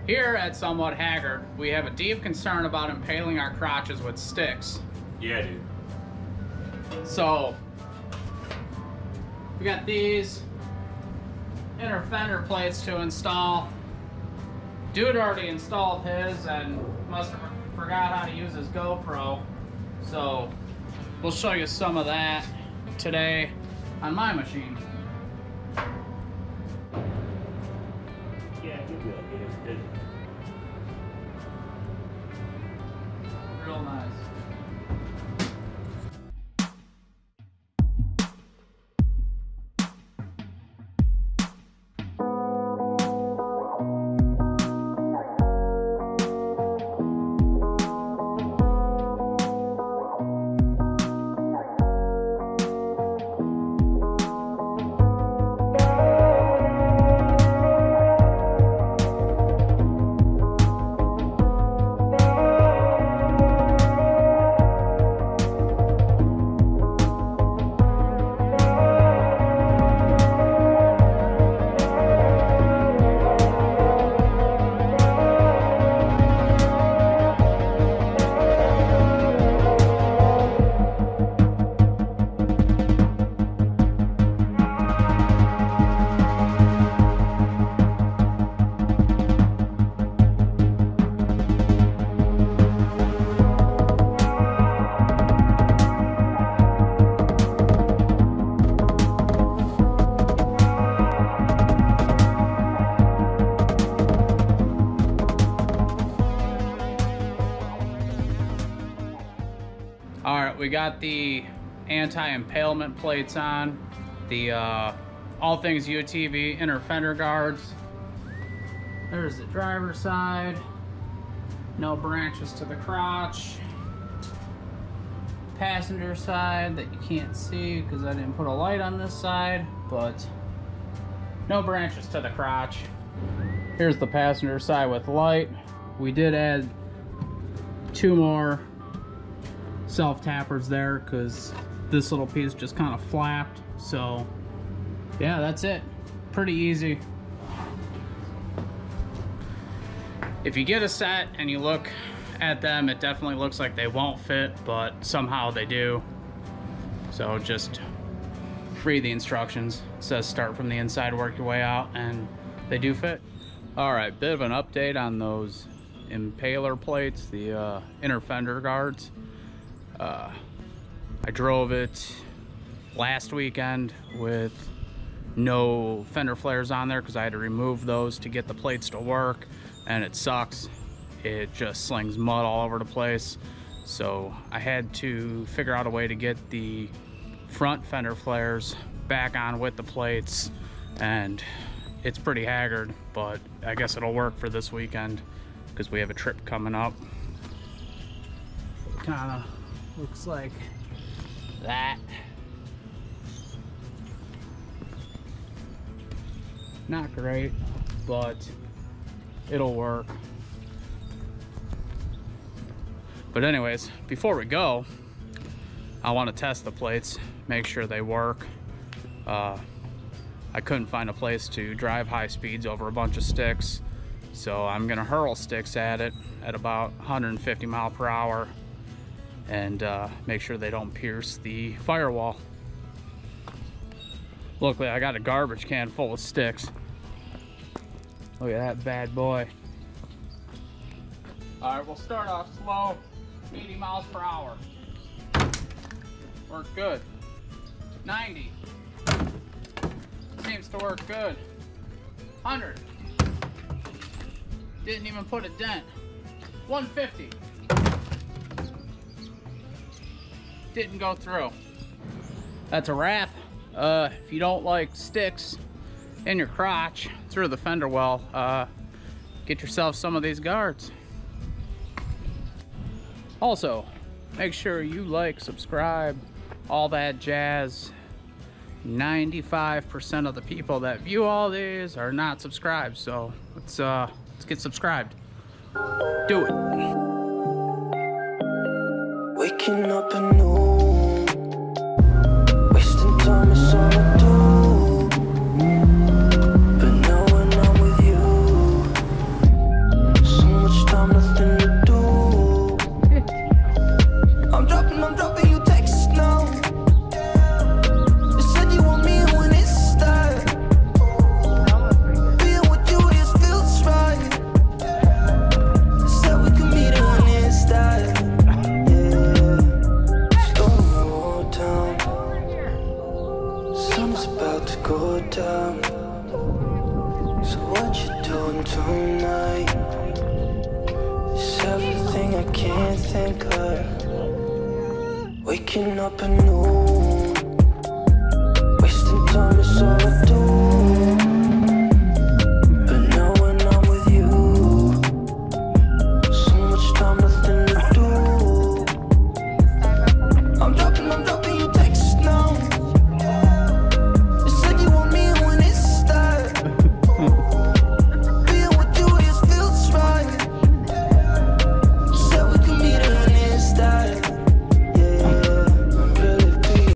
Here at Somewhat Haggard, we have a deep concern about impaling our crotches with sticks. Yeah, dude. So, we got these inner fender plates to install. Dude already installed his and must have forgot how to use his GoPro. So, we'll show you some of that today on my machine. Yeah, you'll be okay. Real nice. We got the anti-impalement plates on, the all things UTV inner fender guards. There's the driver's side, no branches to the crotch. Passenger side that you can't see because I didn't put a light on this side, but no branches to the crotch. Here's the passenger side with light. We did add 2 more self-tappers there because this little piece just kind of flapped. So yeah, that's it. Pretty easy. If you get a set and you look at them, it definitely looks like they won't fit, but somehow they do. So just read the instructions. It says start from the inside, work your way out, and they do fit. All right, bit of an update on those impaler plates, the inner fender guards. I drove it last weekend with no fender flares on there because I had to remove those to get the plates to work, and it sucks. It just slings mud all over the place. So I had to figure out a way to get the front fender flares back on with the plates, and it's pretty haggard, but I guess it'll work for this weekend because we have a trip coming up. Kinda looks like that. Not great, but it'll work. But anyways, before we go, I want to test the plates, make sure they work. I couldn't find a place to drive high speeds over a bunch of sticks, so I'm gonna hurl sticks at it at about 150 miles per hour and make sure they don't pierce the firewall. Luckily, I got a garbage can full of sticks. Look at that bad boy. All right, we'll start off slow, 80 miles per hour. Worked good. 90. Seems to work good. 100. Didn't even put a dent. 150. Didn't go through. That's a wrap. If you don't like sticks in your crotch through the fender well, get yourself some of these guards. Also, make sure you like, subscribe, all that jazz. 95% of the people that view all these are not subscribed, so let's get subscribed. Do it. Waking up anew, wasting time is all I do. But now when I'm with you, thank her. Waking up anew.